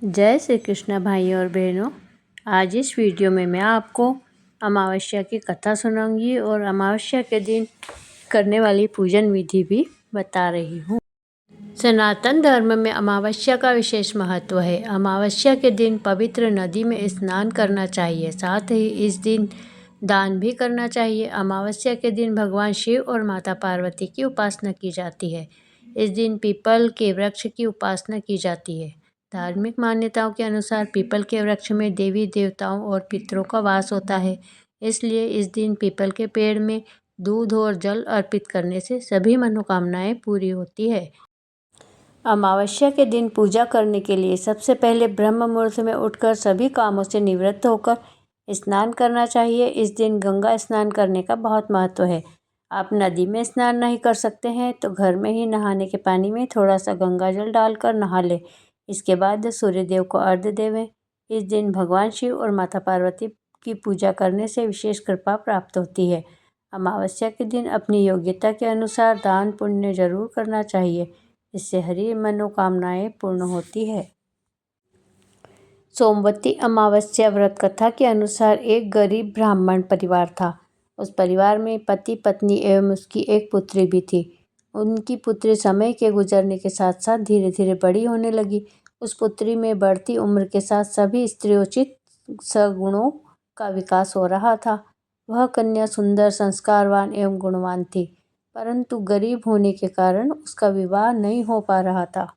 जय श्री कृष्ण भाइयों और बहनों। आज इस वीडियो में मैं आपको अमावस्या की कथा सुनाऊंगी और अमावस्या के दिन करने वाली पूजन विधि भी बता रही हूँ। सनातन धर्म में अमावस्या का विशेष महत्व है। अमावस्या के दिन पवित्र नदी में स्नान करना चाहिए, साथ ही इस दिन दान भी करना चाहिए। अमावस्या के दिन भगवान शिव और माता पार्वती की उपासना की जाती है। इस दिन पीपल के वृक्ष की उपासना की जाती है। धार्मिक मान्यताओं के अनुसार पीपल के वृक्ष में देवी देवताओं और पितरों का वास होता है, इसलिए इस दिन पीपल के पेड़ में दूध और जल अर्पित करने से सभी मनोकामनाएं पूरी होती है। अमावस्या के दिन पूजा करने के लिए सबसे पहले ब्रह्म मुहूर्त में उठकर सभी कामों से निवृत्त होकर स्नान करना चाहिए। इस दिन गंगा स्नान करने का बहुत महत्व है। आप नदी में स्नान नहीं कर सकते हैं तो घर में ही नहाने के पानी में थोड़ा सा गंगा जल डालकर नहा लें। इसके बाद सूर्यदेव को अर्घ्य देवें। इस दिन भगवान शिव और माता पार्वती की पूजा करने से विशेष कृपा प्राप्त होती है। अमावस्या के दिन अपनी योग्यता के अनुसार दान पुण्य जरूर करना चाहिए, इससे हरी मनोकामनाएं पूर्ण होती है। सोमवती अमावस्या व्रत कथा के अनुसार एक गरीब ब्राह्मण परिवार था। उस परिवार में पति पत्नी एवं उसकी एक पुत्री भी थी। उनकी पुत्री समय के गुजरने के साथ साथ धीरे धीरे बड़ी होने लगी। उस पुत्री में बढ़ती उम्र के साथ सभी स्त्रियोचित सगुणों का विकास हो रहा था। वह कन्या सुंदर, संस्कारवान एवं गुणवान थी, परंतु गरीब होने के कारण उसका विवाह नहीं हो पा रहा था।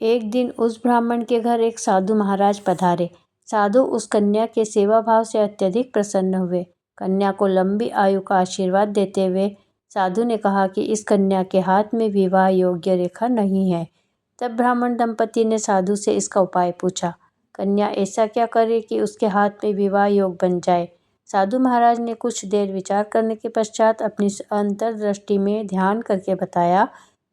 एक दिन उस ब्राह्मण के घर एक साधु महाराज पधारे। साधु उस कन्या के सेवा भाव से अत्यधिक प्रसन्न हुए। कन्या को लंबी आयु का आशीर्वाद देते हुए साधु ने कहा कि इस कन्या के हाथ में विवाह योग्य रेखा नहीं है। तब ब्राह्मण दंपति ने साधु से इसका उपाय पूछा। कन्या ऐसा क्या करे कि उसके हाथ में विवाह योग बन जाए। साधु महाराज ने कुछ देर विचार करने के पश्चात अपनी अंतर्दृष्टि में ध्यान करके बताया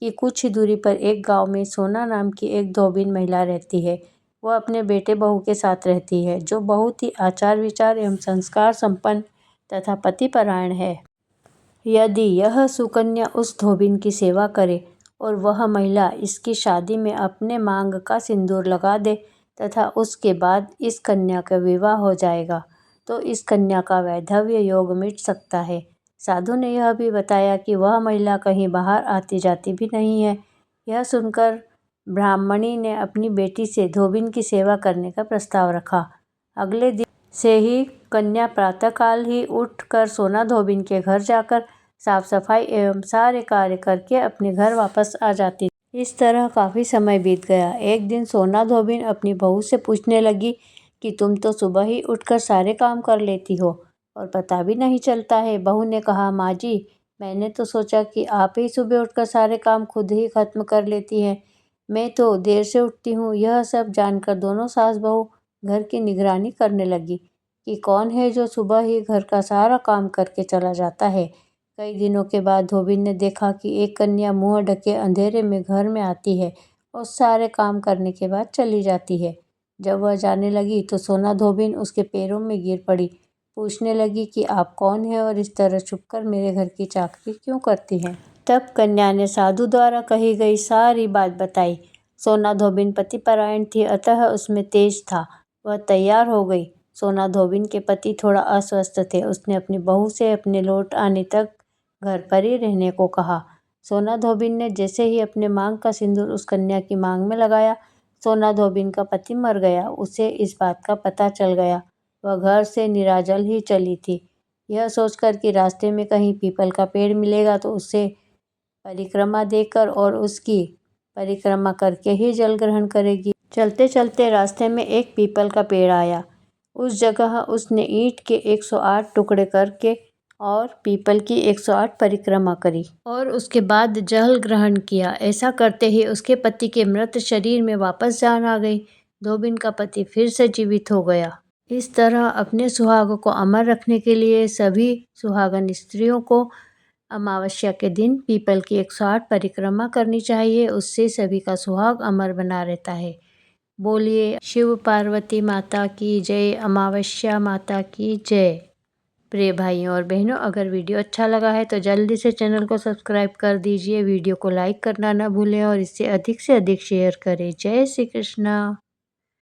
कि कुछ ही दूरी पर एक गांव में सोना नाम की एक धोबिन महिला रहती है। वह अपने बेटे बहू के साथ रहती है, जो बहुत ही आचार विचार एवं संस्कार संपन्न तथा पतिपरायण है। यदि यह सुकन्या उस धोबिन की सेवा करे और वह महिला इसकी शादी में अपने मांग का सिंदूर लगा दे तथा उसके बाद इस कन्या का विवाह हो जाएगा, तो इस कन्या का वैधव्य योग मिट सकता है। साधु ने यह भी बताया कि वह महिला कहीं बाहर आती जाती भी नहीं है। यह सुनकर ब्राह्मणी ने अपनी बेटी से धोबिन की सेवा करने का प्रस्ताव रखा। अगले दिन से ही कन्या प्रातःकाल ही उठकर सोना धोबिन के घर जाकर साफ सफाई एवं सारे कार्य करके अपने घर वापस आ जाती। इस तरह काफ़ी समय बीत गया। एक दिन सोना धोबिन अपनी बहू से पूछने लगी कि तुम तो सुबह ही उठकर सारे काम कर लेती हो और पता भी नहीं चलता है। बहू ने कहा, माँ जी, मैंने तो सोचा कि आप ही सुबह उठकर सारे काम खुद ही खत्म कर लेती हैं। मैं तो देर से उठती हूँ। यह सब जानकर दोनों सास बहू घर की निगरानी करने लगी कि कौन है जो सुबह ही घर का सारा काम करके चला जाता है। कई दिनों के बाद धोबिन ने देखा कि एक कन्या मुंह ढके अंधेरे में घर में आती है और सारे काम करने के बाद चली जाती है। जब वह जाने लगी तो सोना धोबिन उसके पैरों में गिर पड़ी। पूछने लगी कि आप कौन हैं और इस तरह छुपकर मेरे घर की चाकरी क्यों करती हैं। तब कन्या ने साधु द्वारा कही गई सारी बात बताई। सोना धोबिन पतिपरायण थी, अतः उसमें तेज था। वह तैयार हो गई। सोना धोबिन के पति थोड़ा अस्वस्थ थे। उसने अपनी बहू से अपने लौट आने तक घर पर ही रहने को कहा। सोना धोबिन ने जैसे ही अपने मांग का सिंदूर उस कन्या की मांग में लगाया, सोना धोबिन का पति मर गया। उसे इस बात का पता चल गया। वह घर से निराजल ही चली थी, यह सोचकर कि रास्ते में कहीं पीपल का पेड़ मिलेगा तो उसे परिक्रमा देकर और उसकी परिक्रमा करके ही जल ग्रहण करेगी। चलते चलते रास्ते में एक पीपल का पेड़ आया। उस जगह उसने ईंट के 108 टुकड़े करके और पीपल की 108 परिक्रमा करी और उसके बाद जल ग्रहण किया। ऐसा करते ही उसके पति के मृत शरीर में वापस जान आ गई। धोबिन का पति फिर से जीवित हो गया। इस तरह अपने सुहाग को अमर रखने के लिए सभी सुहागन स्त्रियों को अमावस्या के दिन पीपल की 108 परिक्रमा करनी चाहिए। उससे सभी का सुहाग अमर बना रहता है। बोलिए शिव पार्वती माता की जय, अमावस्या माता की जय। प्रिय भाइयों और बहनों, अगर वीडियो अच्छा लगा है तो जल्दी से चैनल को सब्सक्राइब कर दीजिए। वीडियो को लाइक करना ना भूलें और इसे अधिक से अधिक शेयर करें। जय श्री कृष्णा।